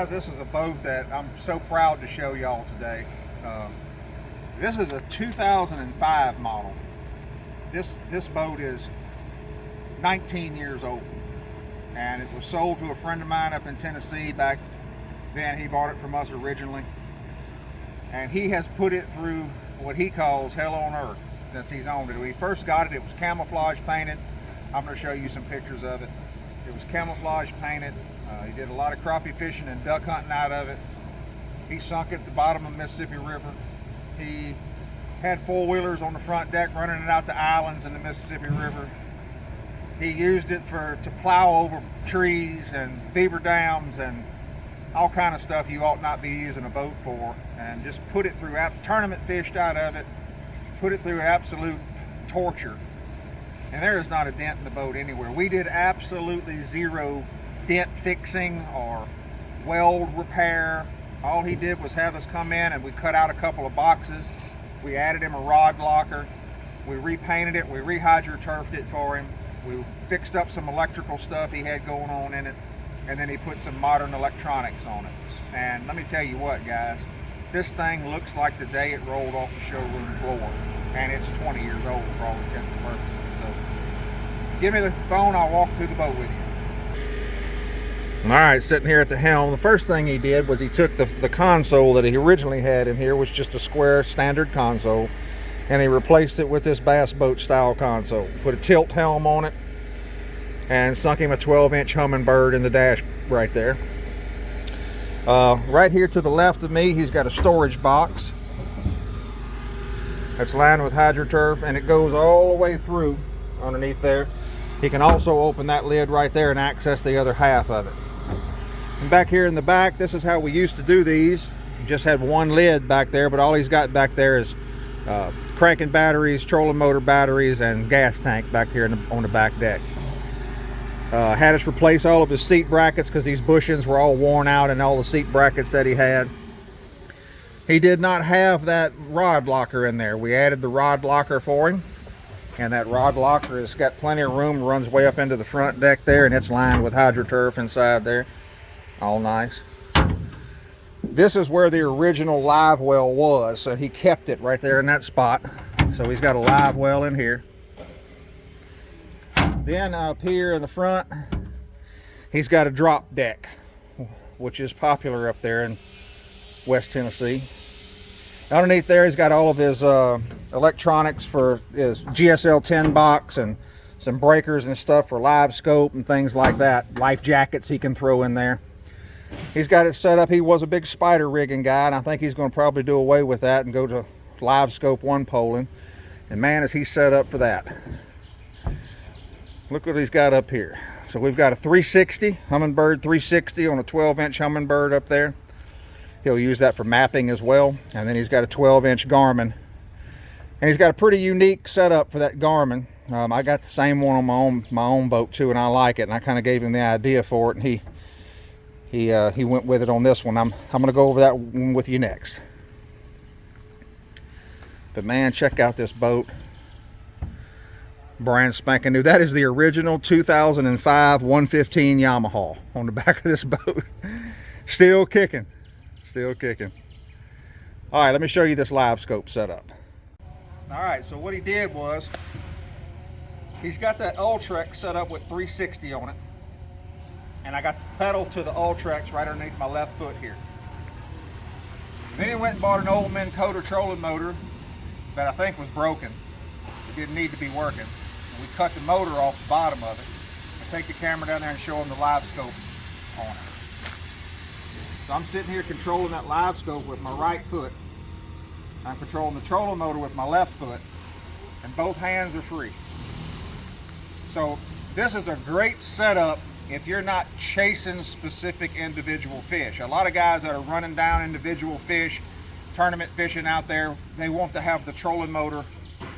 guys, this is a boat that I'm so proud to show y'all today. This is a 2005 model. This boat is 19 years old, and it was sold to a friend of mine up in Tennessee back then. He bought it from us originally, and he has put it through what he calls hell on earth since he's owned it. When he first got it, it was camouflage painted. I'm going to show you some pictures of it. It was camouflage painted. He did a lot of crappie fishing and duck hunting out of it. He sunk it at the bottom of the Mississippi River. He had four-wheelers on the front deck running it out to islands in the Mississippi River. He used it to plow over trees and beaver dams and all kind of stuff you ought not be using a boat for, and just put it through, tournament fished out of it, put it through absolute torture. And there is not a dent in the boat anywhere. We did absolutely zero dent fixing or weld repair. All he did was have us come in and we cut out a couple of boxes. We added him a rod locker. We repainted it. We re-hydroturfed it for him. We fixed up some electrical stuff he had going on in it. And then he put some modern electronics on it. And let me tell you what, guys, this thing looks like the day it rolled off the showroom floor. And it's 20 years old for all intents and purposes. So give me the phone, I'll walk through the boat with you. All right, sitting here at the helm, the first thing he did was he took the console that he originally had in here, was just a square standard console, and he replaced it with this bass boat style console. Put a tilt helm on it and sunk him a 12-inch Humminbird in the dash right there. Right here to the left of me, he's got a storage box that's lined with hydroturf, and it goes all the way through underneath there. He can also open that lid right there and access the other half of it. And back here in the back, this is how we used to do these. Just had one lid back there, but all he's got back there is cranking batteries, trolling motor batteries, and gas tank back here on the back deck. Had us replace all of his seat brackets because these bushings were all worn out and all the seat brackets that he had. He did not have that rod locker in there. We added the rod locker for him, and that rod locker has got plenty of room, runs way up into the front deck there, and it's lined with hydroturf inside there. All nice. This is where the original live well was, so he kept it right there in that spot. So he's got a live well in here. Then up here in the front, he's got a drop deck, which is popular up there in West Tennessee. Underneath there, he's got all of his electronics for his GSL 10 box and some breakers and stuff for live scope and things like that. Life jackets he can throw in there. He's got it set up. He was a big spider rigging guy, and I think he's going to probably do away with that and go to live scope one poling. And man, is he set up for that. Look what he's got up here. So we've got a 360, Humminbird 360 on a 12-inch Humminbird up there. He'll use that for mapping as well. And then he's got a 12-inch Garmin. And he's got a pretty unique setup for that Garmin. I got the same one on my own boat too, and I like it. And I kind of gave him the idea for it, and he went with it on this one. I'm going to go over that one with you next. But man, check out this boat. Brand spanking new. That is the original 2005 115 Yamaha on the back of this boat. Still kicking. Still kicking. All right, let me show you this live scope setup. All right, so what he did was he's got that Ultrex set up with 360 on it. And I got the pedal to the Ultrex right underneath my left foot here. Then he went and bought an old Minn Kota trolling motor that I think was broken. It didn't need to be working. And we cut the motor off the bottom of it and take the camera down there and show him the live scope on it. So I'm sitting here controlling that live scope with my right foot. I'm controlling the trolling motor with my left foot, and both hands are free. So this is a great setup if you're not chasing specific individual fish. A lot of guys that are running down individual fish, tournament fishing out there, they want to have the trolling motor,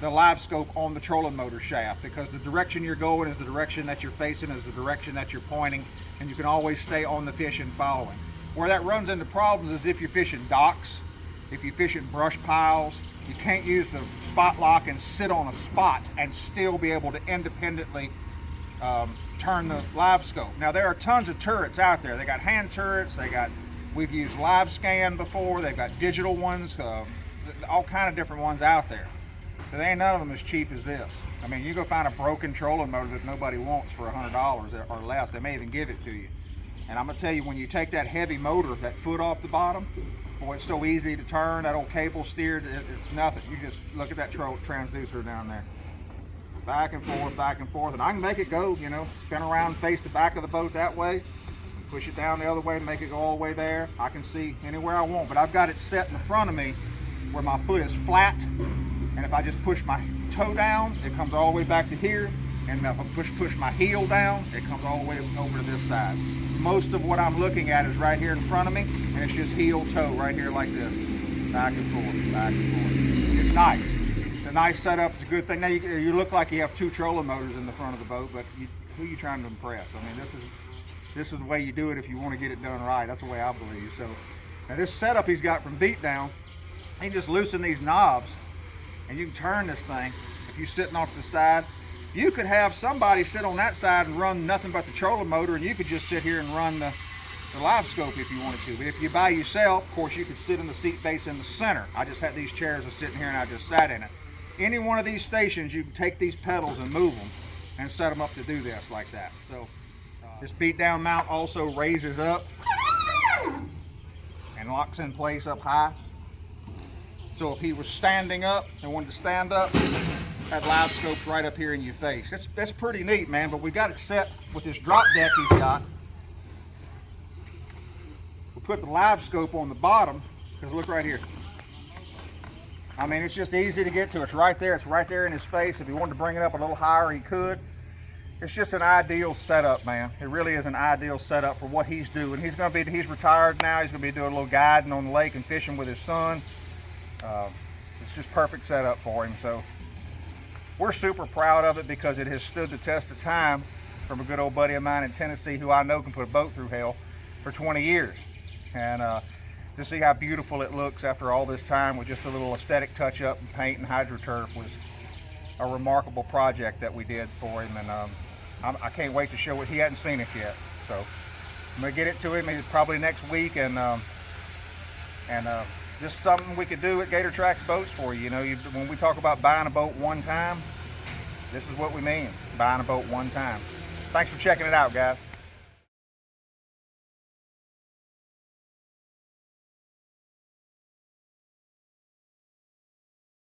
the live scope on the trolling motor shaft, because the direction you're going is the direction that you're facing, is the direction that you're pointing, and you can always stay on the fish and following. Where that runs into problems is if you're fishing docks, if you're fishing brush piles, you can't use the spot lock and sit on a spot and still be able to independently turn the live scope. Now there are tons of turrets out there. They got hand turrets, they got We've used live scan before. They've got digital ones, all kind of different ones out there. So there ain't none of them as cheap as this. I mean, you go find a broken trolling motor that nobody wants for $100 or less. They may even give it to you. And I'm gonna tell you, when you take that heavy motor, that foot off the bottom, boy, it's so easy to turn. That old cable steered, it's nothing. You just look at that transducer down there. Back and forth, and I can make it go, you know, spin around, face the back of the boat that way, push it down the other way, make it go all the way there. I can see anywhere I want, but I've got it set in front of me where my foot is flat, and if I just push my toe down, it comes all the way back to here, and if I push my heel down, it comes all the way over to this side. Most of what I'm looking at is right here in front of me, and it's just heel toe right here like this, back and forth, back and forth. It's nice. A nice setup is a good thing. Now you look like you have two trolling motors in the front of the boat, but who are you trying to impress? I mean, this is the way you do it if you want to get it done right. That's the way I believe. So now this setup he's got from Beatdown, he can just loosen these knobs and you can turn this thing. If you're sitting off the side, you could have somebody sit on that side and run nothing but the trolling motor, and you could just sit here and run the live scope if you wanted to. But if you by yourself, of course, you could sit in the seat base in the center. I just had these chairs are sitting here and I just sat in it. Any one of these stations, you can take these pedals and move them and set them up to do this like that. So this Beatdown mount also raises up and locks in place up high. So if he was standing up and wanted to stand up, that live scope's right up here in your face. That's pretty neat, man, but we got it set with this drop deck he's got. We'll put the live scope on the bottom, because look right here. I mean, it's just easy to get to. It's right there in his face. If he wanted to bring it up a little higher, he could. It's just an ideal setup, man. It really is an ideal setup for what he's doing. He's retired now. He's gonna be doing a little guiding on the lake and fishing with his son. It's just perfect setup for him. So we're super proud of it because it has stood the test of time from a good old buddy of mine in Tennessee who I know can put a boat through hell for 20 years. And to see how beautiful it looks after all this time with just a little aesthetic touch up and paint and hydroturf was a remarkable project that we did for him. And I can't wait to show it. He hadn't seen it yet. So I'm gonna get it to him probably next week, and just something we could do at Gator Trax Boats for you. You know, when we talk about buying a boat one time, this is what we mean, buying a boat one time. Thanks for checking it out, guys.